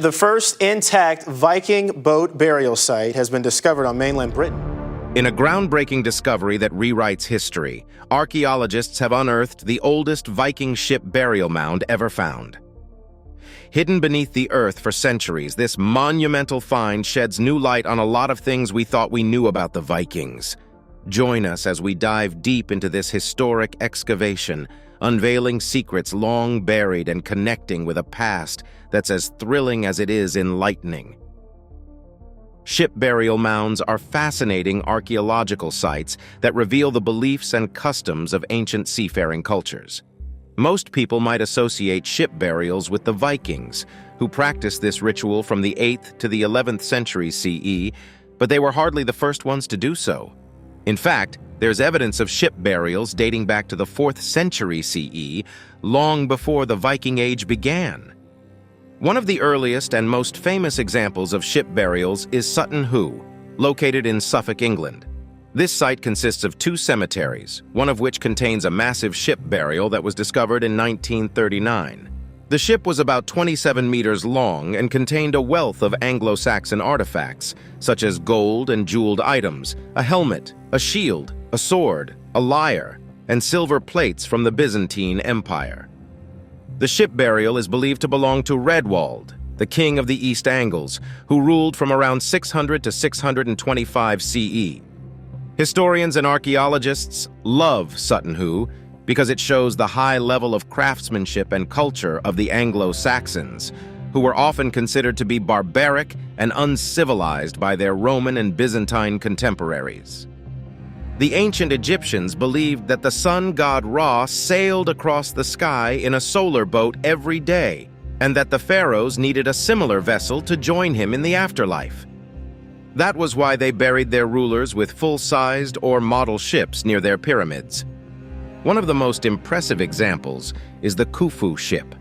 The first intact Viking boat burial site has been discovered on mainland Britain. In a groundbreaking discovery that rewrites history, archaeologists have unearthed the oldest Viking ship burial mound ever found. Hidden beneath the earth for centuries, this monumental find sheds new light on a lot of things we thought we knew about the Vikings. Join us as we dive deep into this historic excavation, unveiling secrets long buried and connecting with a past that's as thrilling as it is enlightening. Ship burial mounds are fascinating archaeological sites that reveal the beliefs and customs of ancient seafaring cultures. Most people might associate ship burials with the Vikings, who practiced this ritual from the 8th to the 11th century CE, but they were hardly the first ones to do so. In fact, there's evidence of ship burials dating back to the 4th century CE, long before the Viking Age began. One of the earliest and most famous examples of ship burials is Sutton Hoo, located in Suffolk, England. This site consists of 2 cemeteries, one of which contains a massive ship burial that was discovered in 1939. The ship was about 27 meters long and contained a wealth of Anglo-Saxon artifacts, such as gold and jeweled items, a helmet, a shield, a sword, a lyre, and silver plates from the Byzantine Empire. The ship burial is believed to belong to Redwald, the king of the East Angles, who ruled from around 600 to 625 CE. Historians and archaeologists love Sutton Hoo because it shows the high level of craftsmanship and culture of the Anglo-Saxons, who were often considered to be barbaric and uncivilized by their Roman and Byzantine contemporaries. The ancient Egyptians believed that the sun god Ra sailed across the sky in a solar boat every day, and that the pharaohs needed a similar vessel to join him in the afterlife. That was why they buried their rulers with full-sized or model ships near their pyramids. One of the most impressive examples is the Khufu ship,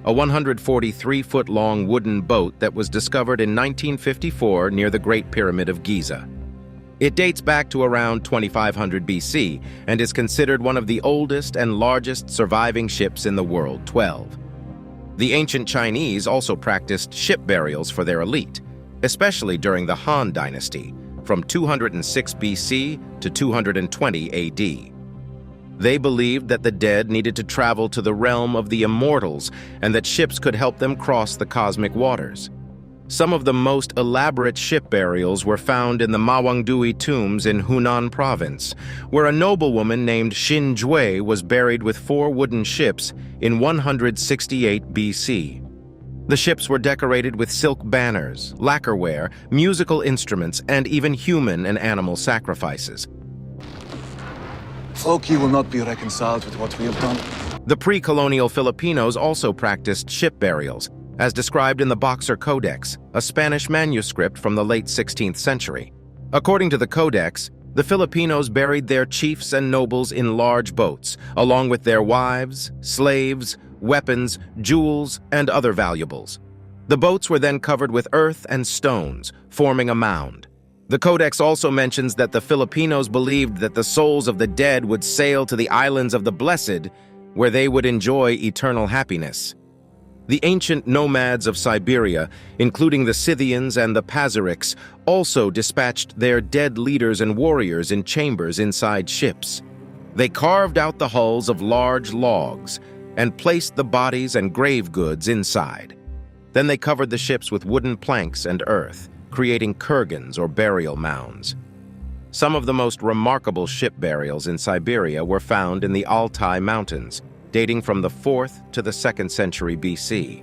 a 143-foot-long wooden boat that was discovered in 1954 near the Great Pyramid of Giza. It dates back to around 2500 BC and is considered one of the oldest and largest surviving ships in the world, 12. The ancient Chinese also practiced ship burials for their elite, especially during the Han Dynasty, from 206 BC to 220 AD. They believed that the dead needed to travel to the realm of the immortals and that ships could help them cross the cosmic waters. Some of the most elaborate ship burials were found in the Mawangdui tombs in Hunan province, where a noblewoman named Xin Jue was buried with 4 wooden ships in 168 BC. The ships were decorated with silk banners, lacquerware, musical instruments, and even human and animal sacrifices. Floki will not be reconciled with what we have done. The pre-colonial Filipinos also practiced ship burials, as described in the Boxer Codex, a Spanish manuscript from the late 16th century. According to the Codex, the Filipinos buried their chiefs and nobles in large boats, along with their wives, slaves, weapons, jewels, and other valuables. The boats were then covered with earth and stones, forming a mound. The Codex also mentions that the Filipinos believed that the souls of the dead would sail to the islands of the blessed, where they would enjoy eternal happiness. The ancient nomads of Siberia, including the Scythians and the Pazyryks, also dispatched their dead leaders and warriors in chambers inside ships. They carved out the hulls of large logs and placed the bodies and grave goods inside. Then they covered the ships with wooden planks and earth, creating kurgans or burial mounds. Some of the most remarkable ship burials in Siberia were found in the Altai Mountains, dating from the 4th to the 2nd century BC.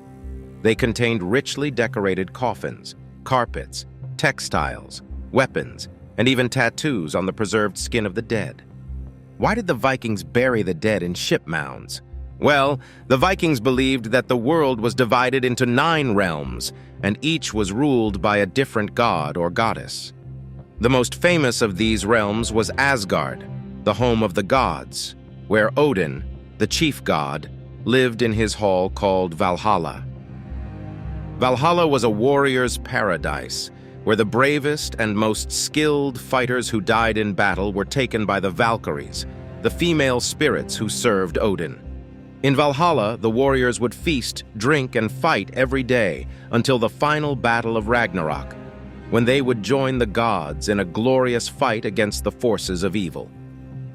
They contained richly decorated coffins, carpets, textiles, weapons, and even tattoos on the preserved skin of the dead. Why did the Vikings bury the dead in ship mounds? Well, the Vikings believed that the world was divided into 9 realms, and each was ruled by a different god or goddess. The most famous of these realms was Asgard, the home of the gods, where Odin, the chief god, lived in his hall called Valhalla. Valhalla was a warrior's paradise, where the bravest and most skilled fighters who died in battle were taken by the Valkyries, the female spirits who served Odin. In Valhalla, the warriors would feast, drink, and fight every day until the final battle of Ragnarok, when they would join the gods in a glorious fight against the forces of evil.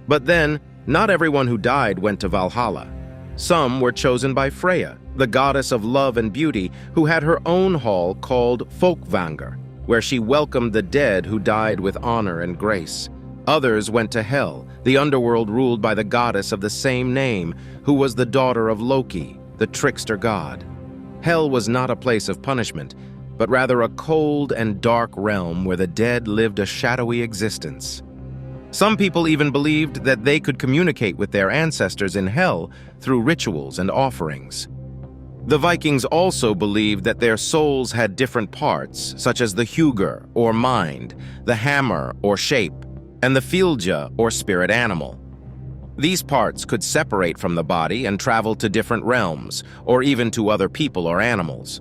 But then, not everyone who died went to Valhalla. Some were chosen by Freya, the goddess of love and beauty, who had her own hall called Folkvanger, where she welcomed the dead who died with honor and grace. Others went to Hel, the underworld ruled by the goddess of the same name, who was the daughter of Loki, the trickster god. Hel was not a place of punishment, but rather a cold and dark realm where the dead lived a shadowy existence. Some people even believed that they could communicate with their ancestors in Hel through rituals and offerings. The Vikings also believed that their souls had different parts, such as the hugr, or mind, the hammer, or shape, and the fylgja, or spirit animal. These parts could separate from the body and travel to different realms, or even to other people or animals.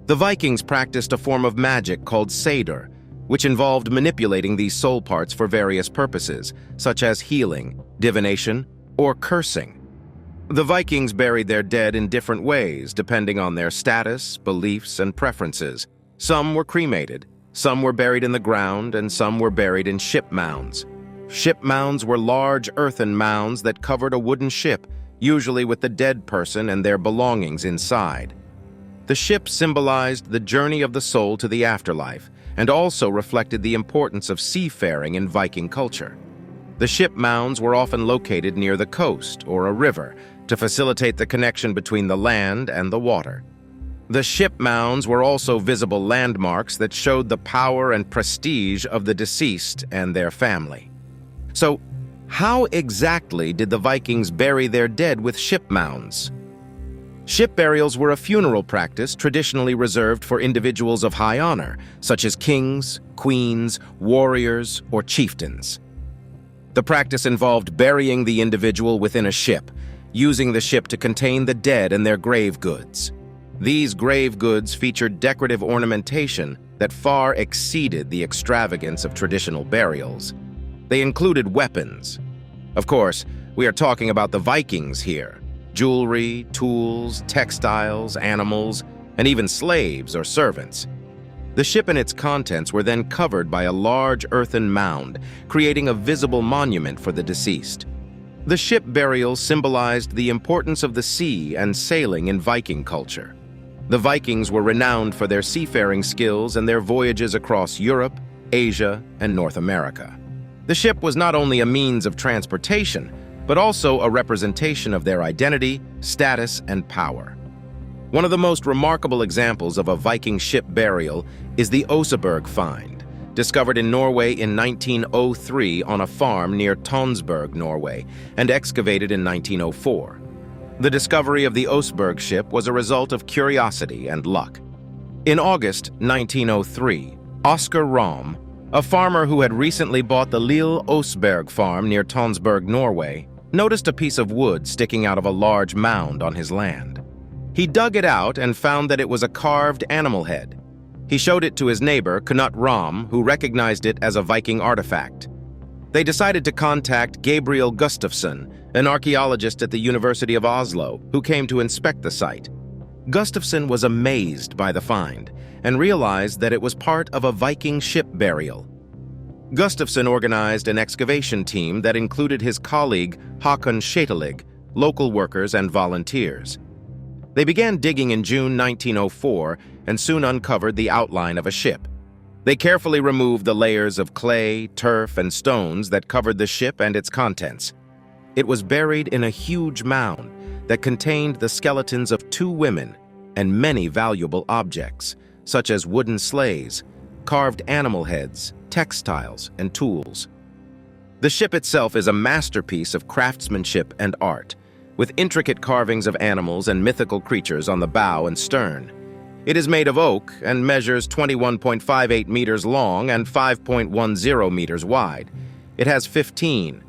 The Vikings practiced a form of magic called seder, which involved manipulating these soul parts for various purposes, such as healing, divination, or cursing. The Vikings buried their dead in different ways, depending on their status, beliefs, and preferences. Some were cremated, some were buried in the ground, and some were buried in ship mounds. Ship mounds were large earthen mounds that covered a wooden ship, usually with the dead person and their belongings inside. The ship symbolized the journey of the soul to the afterlife, and also reflected the importance of seafaring in Viking culture. The ship mounds were often located near the coast or a river to facilitate the connection between the land and the water. The ship mounds were also visible landmarks that showed the power and prestige of the deceased and their family. So, how exactly did the Vikings bury their dead with ship mounds? Ship burials were a funeral practice traditionally reserved for individuals of high honor, such as kings, queens, warriors, or chieftains. The practice involved burying the individual within a ship, using the ship to contain the dead and their grave goods. These grave goods featured decorative ornamentation that far exceeded the extravagance of traditional burials. They included weapons. Of course, we are talking about the Vikings here. Jewelry, tools, textiles, animals, and even slaves or servants. The ship and its contents were then covered by a large earthen mound, creating a visible monument for the deceased. The ship burial symbolized the importance of the sea and sailing in Viking culture. The Vikings were renowned for their seafaring skills and their voyages across Europe, Asia, and North America. The ship was not only a means of transportation, but also a representation of their identity, status, and power. One of the most remarkable examples of a Viking ship burial is the Oseberg find, discovered in Norway in 1903 on a farm near Tonsberg, Norway, and excavated in 1904. The discovery of the Oseberg ship was a result of curiosity and luck. In August 1903, Oskar Ramm, a farmer who had recently bought the Lille Oseberg farm near Tonsberg, Norway, noticed a piece of wood sticking out of a large mound on his land. He dug it out and found that it was a carved animal head. He showed it to his neighbor, Knut Ramm, who recognized it as a Viking artifact. They decided to contact Gabriel Gustafsson, an archaeologist at the University of Oslo, who came to inspect the site. Gustafsson was amazed by the find and realized that it was part of a Viking ship burial. Gustafsson organized an excavation team that included his colleague Håkon Shetelig, local workers, and volunteers. They began digging in June 1904 and soon uncovered the outline of a ship. They carefully removed the layers of clay, turf, and stones that covered the ship and its contents. It was buried in a huge mound that contained the skeletons of 2 women and many valuable objects, such as wooden sleighs, carved animal heads, textiles, and tools. The ship itself is a masterpiece of craftsmanship and art, with intricate carvings of animals and mythical creatures on the bow and stern. It is made of oak and measures 21.58 meters long and 5.10 meters wide. It has 15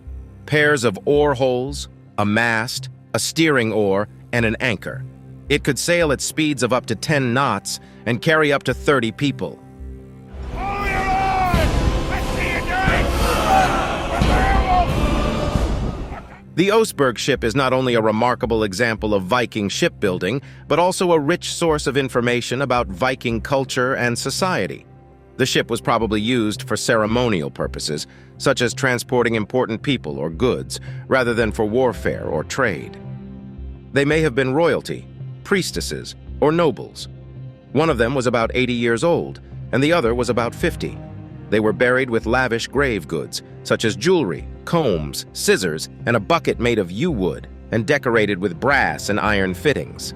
pairs of oar holes, a mast, a steering oar, and an anchor. It could sail at speeds of up to 10 knots and carry up to 30 people. Hold your line! I see you, guys! Prepare The Oseberg ship is not only a remarkable example of Viking shipbuilding, but also a rich source of information about Viking culture and society. The ship was probably used for ceremonial purposes, such as transporting important people or goods, rather than for warfare or trade. They may have been royalty, priestesses, or nobles. One of them was about 80 years old, and the other was about 50. They were buried with lavish grave goods, such as jewelry, combs, scissors, and a bucket made of yew wood and decorated with brass and iron fittings.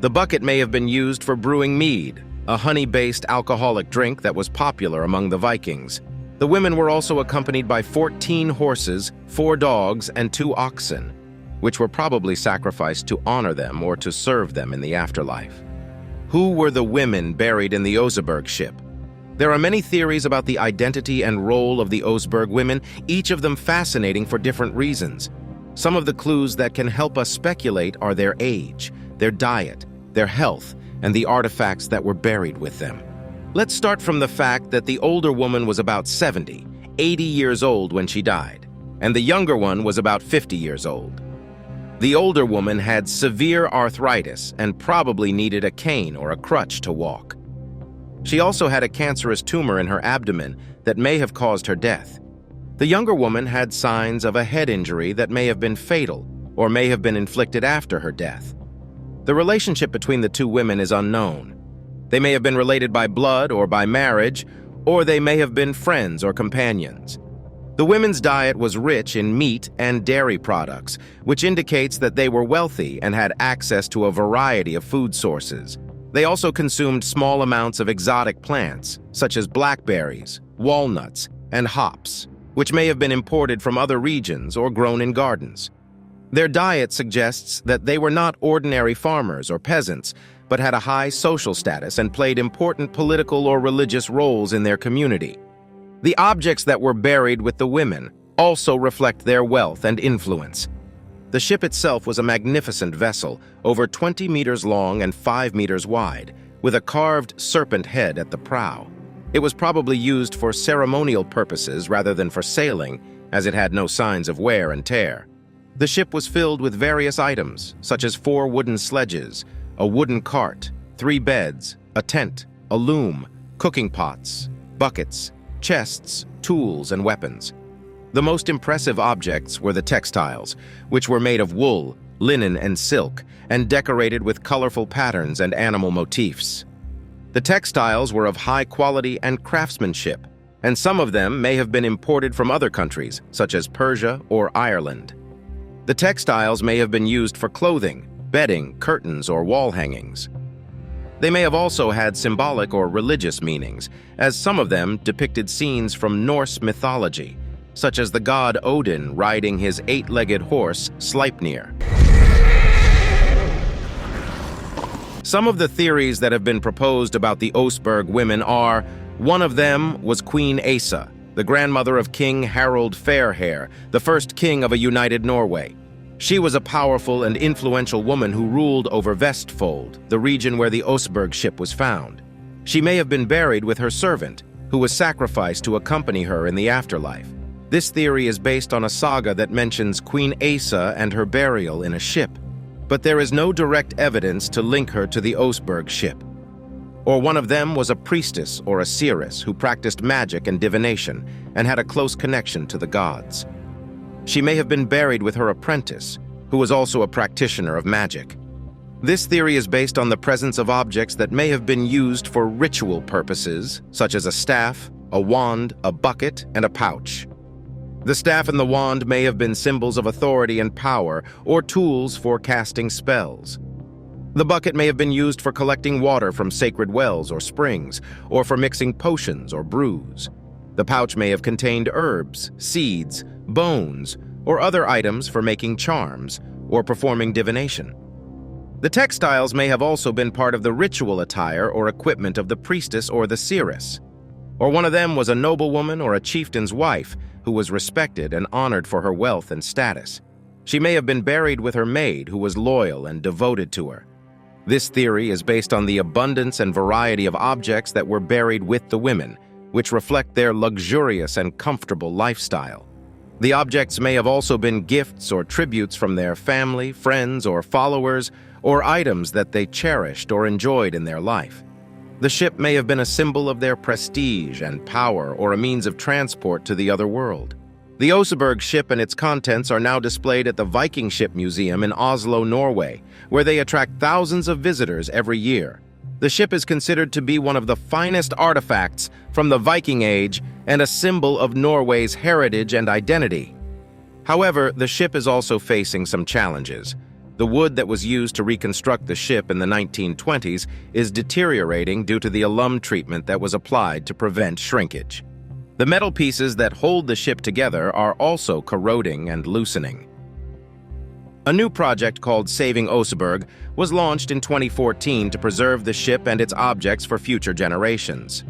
The bucket may have been used for brewing mead, a honey-based alcoholic drink that was popular among the Vikings. The women were also accompanied by 14 horses, 4 dogs, and 2 oxen, which were probably sacrificed to honor them or to serve them in the afterlife. Who were the women buried in the Oseberg ship? There are many theories about the identity and role of the Oseberg women, each of them fascinating for different reasons. Some of the clues that can help us speculate are their age, their diet, their health, and the artifacts that were buried with them. Let's start from the fact that the older woman was about 70, 80 years old when she died, and the younger one was about 50 years old. The older woman had severe arthritis and probably needed a cane or a crutch to walk. She also had a cancerous tumor in her abdomen that may have caused her death. The younger woman had signs of a head injury that may have been fatal or may have been inflicted after her death. The relationship between the two women is unknown. They may have been related by blood or by marriage, or they may have been friends or companions. The women's diet was rich in meat and dairy products, which indicates that they were wealthy and had access to a variety of food sources. They also consumed small amounts of exotic plants, such as blackberries, walnuts, and hops, which may have been imported from other regions or grown in gardens. Their diet suggests that they were not ordinary farmers or peasants, but had a high social status and played important political or religious roles in their community. The objects that were buried with the women also reflect their wealth and influence. The ship itself was a magnificent vessel, over 20 meters long and 5 meters wide, with a carved serpent head at the prow. It was probably used for ceremonial purposes rather than for sailing, as it had no signs of wear and tear. The ship was filled with various items, such as 4 wooden sledges, a wooden cart, 3 beds, a tent, a loom, cooking pots, buckets, chests, tools, and weapons. The most impressive objects were the textiles, which were made of wool, linen, and silk, and decorated with colorful patterns and animal motifs. The textiles were of high quality and craftsmanship, and some of them may have been imported from other countries, such as Persia or Ireland. The textiles may have been used for clothing, bedding, curtains, or wall hangings. They may have also had symbolic or religious meanings, as some of them depicted scenes from Norse mythology, such as the god Odin riding his 8-legged horse, Sleipnir. Some of the theories that have been proposed about the Oseberg women are: one of them was Queen Asa, the grandmother of King Harald Fairhair, the first king of a united Norway. She was a powerful and influential woman who ruled over Vestfold, the region where the Oseberg ship was found. She may have been buried with her servant, who was sacrificed to accompany her in the afterlife. This theory is based on a saga that mentions Queen Asa and her burial in a ship, but there is no direct evidence to link her to the Oseberg ship. Or one of them was a priestess or a seeress who practiced magic and divination and had a close connection to the gods. She may have been buried with her apprentice, who was also a practitioner of magic. This theory is based on the presence of objects that may have been used for ritual purposes, such as a staff, a wand, a bucket, and a pouch. The staff and the wand may have been symbols of authority and power, or tools for casting spells. The bucket may have been used for collecting water from sacred wells or springs, or for mixing potions or brews. The pouch may have contained herbs, seeds, bones, or other items for making charms or performing divination. The textiles may have also been part of the ritual attire or equipment of the priestess or the seeress. Or one of them was a noblewoman or a chieftain's wife who was respected and honored for her wealth and status. She may have been buried with her maid who was loyal and devoted to her. This theory is based on the abundance and variety of objects that were buried with the women, which reflect their luxurious and comfortable lifestyle. The objects may have also been gifts or tributes from their family, friends, or followers, or items that they cherished or enjoyed in their life. The ship may have been a symbol of their prestige and power, or a means of transport to the other world. The Oseberg ship and its contents are now displayed at the Viking Ship Museum in Oslo, Norway, where they attract thousands of visitors every year. The ship is considered to be one of the finest artifacts from the Viking Age and a symbol of Norway's heritage and identity. However, the ship is also facing some challenges. The wood that was used to reconstruct the ship in the 1920s is deteriorating due to the alum treatment that was applied to prevent shrinkage. The metal pieces that hold the ship together are also corroding and loosening. A new project called Saving Oseberg was launched in 2014 to preserve the ship and its objects for future generations.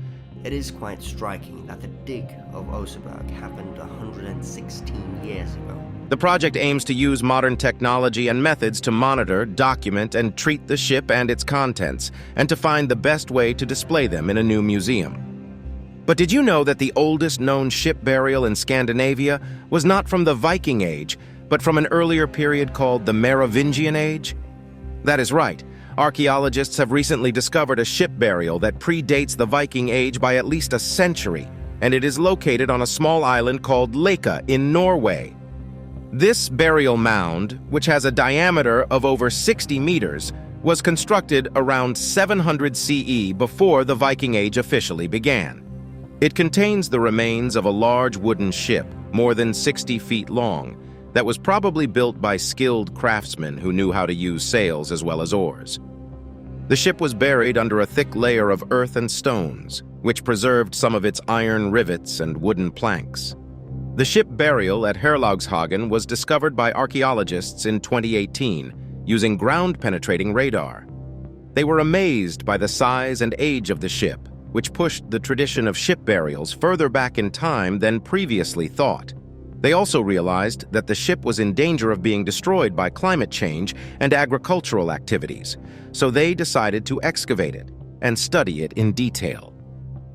It is quite striking that the dig of Oseberg happened 116 years ago. The project aims to use modern technology and methods to monitor, document, and treat the ship and its contents, and to find the best way to display them in a new museum. But did you know that the oldest known ship burial in Scandinavia was not from the Viking Age, but from an earlier period called the Merovingian Age? That is right. Archaeologists have recently discovered a ship burial that predates the Viking Age by at least a century, and it is located on a small island called Leka in Norway. This burial mound, which has a diameter of over 60 meters, was constructed around 700 CE before the Viking Age officially began. It contains the remains of a large wooden ship, more than 60 feet long, that was probably built by skilled craftsmen who knew how to use sails as well as oars. The ship was buried under a thick layer of earth and stones, which preserved some of its iron rivets and wooden planks. The ship burial at Herlogshagen was discovered by archaeologists in 2018 using ground-penetrating radar. They were amazed by the size and age of the ship, which pushed the tradition of ship burials further back in time than previously thought. They also realized that the ship was in danger of being destroyed by climate change and agricultural activities, so they decided to excavate it and study it in detail.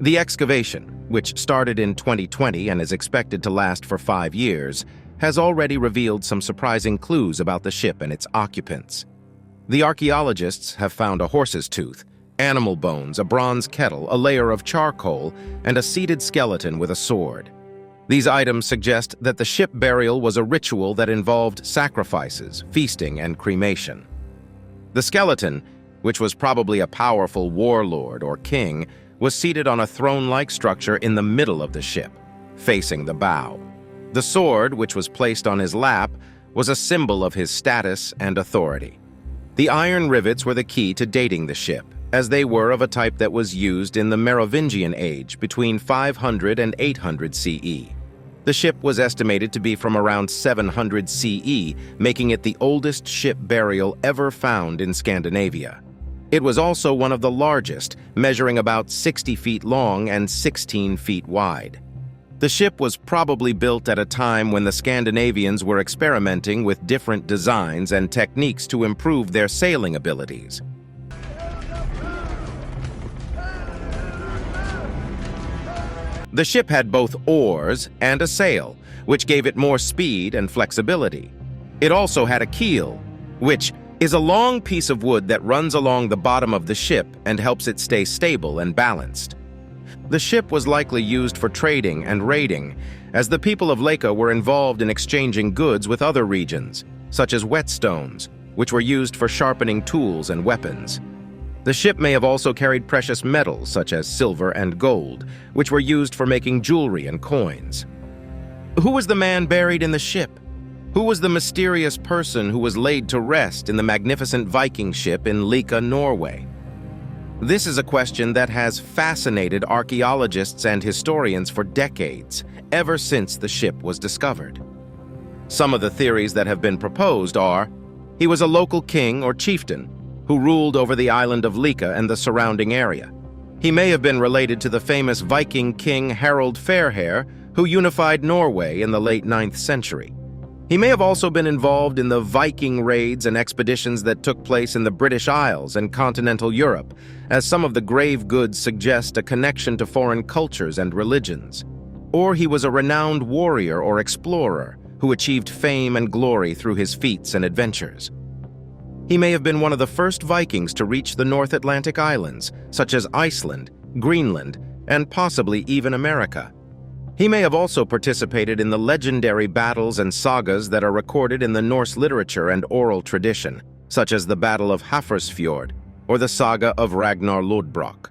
The excavation, which started in 2020 and is expected to last for 5 years, has already revealed some surprising clues about the ship and its occupants. The archaeologists have found a horse's tooth, animal bones, a bronze kettle, a layer of charcoal, and a seated skeleton with a sword. These items suggest that the ship burial was a ritual that involved sacrifices, feasting, and cremation. The skeleton, which was probably a powerful warlord or king, was seated on a throne-like structure in the middle of the ship, facing the bow. The sword, which was placed on his lap, was a symbol of his status and authority. The iron rivets were the key to dating the ship, as they were of a type that was used in the Merovingian Age between 500 and 800 CE. The ship was estimated to be from around 700 CE, making it the oldest ship burial ever found in Scandinavia. It was also one of the largest, measuring about 60 feet long and 16 feet wide. The ship was probably built at a time when the Scandinavians were experimenting with different designs and techniques to improve their sailing abilities. The ship had both oars and a sail, which gave it more speed and flexibility. It also had a keel, which is a long piece of wood that runs along the bottom of the ship and helps it stay stable and balanced. The ship was likely used for trading and raiding, as the people of Leka were involved in exchanging goods with other regions, such as whetstones, which were used for sharpening tools and weapons. The ship may have also carried precious metals such as silver and gold, which were used for making jewelry and coins. Who was the man buried in the ship? Who was the mysterious person who was laid to rest in the magnificent Viking ship in Leka, Norway? This is a question that has fascinated archaeologists and historians for decades, ever since the ship was discovered. Some of the theories that have been proposed are: he was a local king or chieftain who ruled over the island of Leka and the surrounding area. He may have been related to the famous Viking king Harald Fairhair, who unified Norway in the late 9th century. He may have also been involved in the Viking raids and expeditions that took place in the British Isles and continental Europe, as some of the grave goods suggest a connection to foreign cultures and religions. Or he was a renowned warrior or explorer who achieved fame and glory through his feats and adventures. He may have been one of the first Vikings to reach the North Atlantic islands, such as Iceland, Greenland, and possibly even America. He may have also participated in the legendary battles and sagas that are recorded in the Norse literature and oral tradition, such as the Battle of Hafrsfjord or the saga of Ragnar Lodbrok.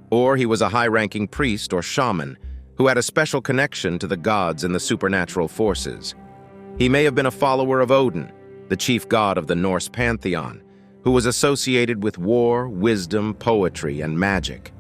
Or he was a high-ranking priest or shaman who had a special connection to the gods and the supernatural forces. He may have been a follower of Odin, the chief god of the Norse pantheon, who was associated with war, wisdom, poetry, and magic.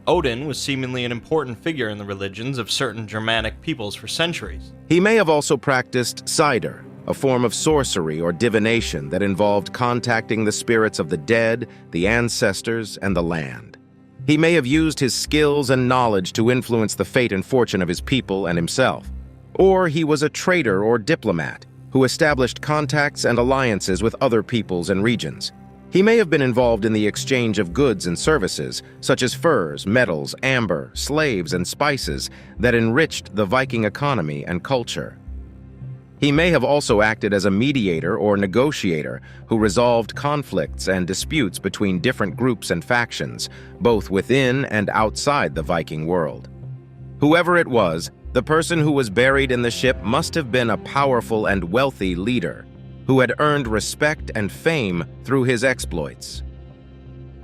Odin was seemingly an important figure in the religions of certain Germanic peoples for centuries. He may have also practiced cider, a form of sorcery or divination that involved contacting the spirits of the dead, the ancestors, and the land. He may have used his skills and knowledge to influence the fate and fortune of his people and himself. Or he was a trader or diplomat who established contacts and alliances with other peoples and regions. He may have been involved in the exchange of goods and services, such as furs, metals, amber, slaves, and spices that enriched the Viking economy and culture. He may have also acted as a mediator or negotiator who resolved conflicts and disputes between different groups and factions, both within and outside the Viking world. Whoever it was, the person who was buried in the ship must have been a powerful and wealthy leader who had earned respect and fame through his exploits.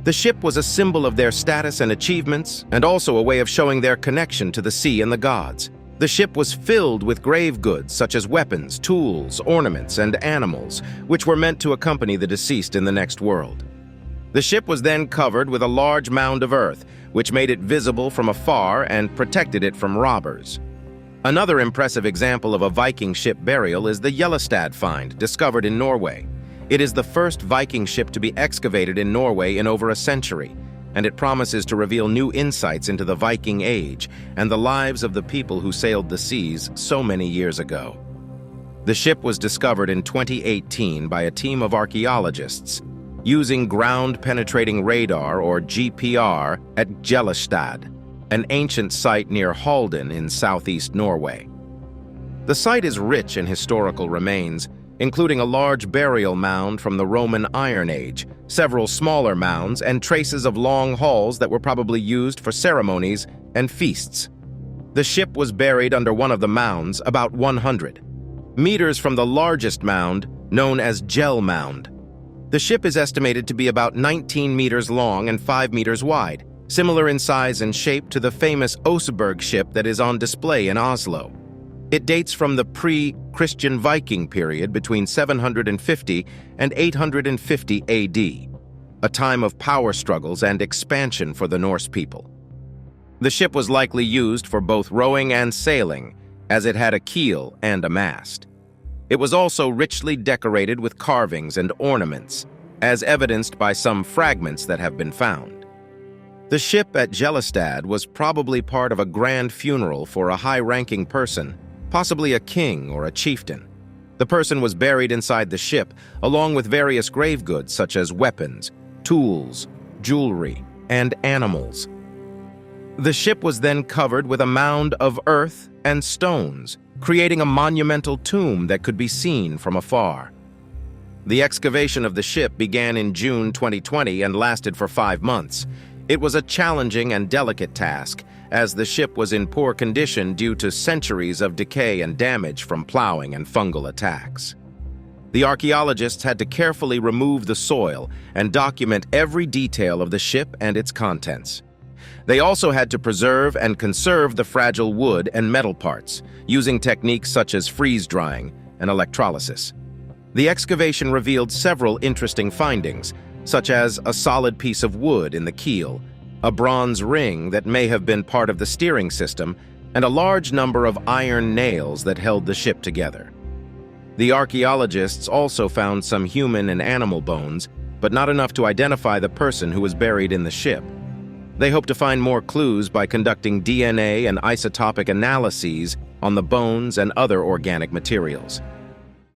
The ship was a symbol of their status and achievements, and also a way of showing their connection to the sea and the gods. The ship was filled with grave goods such as weapons, tools, ornaments, and animals, which were meant to accompany the deceased in the next world. The ship was then covered with a large mound of earth, which made it visible from afar and protected it from robbers. Another impressive example of a Viking ship burial is the Yellowstad find, discovered in Norway. It is the first Viking ship to be excavated in Norway in over a century, and it promises to reveal new insights into the Viking Age and the lives of the people who sailed the seas so many years ago. The ship was discovered in 2018 by a team of archaeologists using ground-penetrating radar, or GPR, at Gjellestad, an ancient site near Halden in southeast Norway. The site is rich in historical remains, including a large burial mound from the Roman Iron Age, several smaller mounds, and traces of long halls that were probably used for ceremonies and feasts. The ship was buried under one of the mounds, about 100 meters from the largest mound, known as Gjell Mound. The ship is estimated to be about 19 meters long and 5 meters wide, similar in size and shape to the famous Oseberg ship that is on display in Oslo. It dates from the pre-Christian Viking period between 750 and 850 AD, a time of power struggles and expansion for the Norse people. The ship was likely used for both rowing and sailing, as it had a keel and a mast. It was also richly decorated with carvings and ornaments, as evidenced by some fragments that have been found. The ship at Gjellestad was probably part of a grand funeral for a high-ranking person, possibly a king or a chieftain. The person was buried inside the ship, along with various grave goods such as weapons, tools, jewelry, and animals. The ship was then covered with a mound of earth and stones, creating a monumental tomb that could be seen from afar. The excavation of the ship began in June 2020 and lasted for 5 months. It was a challenging and delicate task, as the ship was in poor condition due to centuries of decay and damage from plowing and fungal attacks. The archaeologists had to carefully remove the soil and document every detail of the ship and its contents. They also had to preserve and conserve the fragile wood and metal parts, using techniques such as freeze-drying and electrolysis. The excavation revealed several interesting findings, such as a solid piece of wood in the keel, a bronze ring that may have been part of the steering system, and a large number of iron nails that held the ship together. The archaeologists also found some human and animal bones, but not enough to identify the person who was buried in the ship. They hope to find more clues by conducting DNA and isotopic analyses on the bones and other organic materials.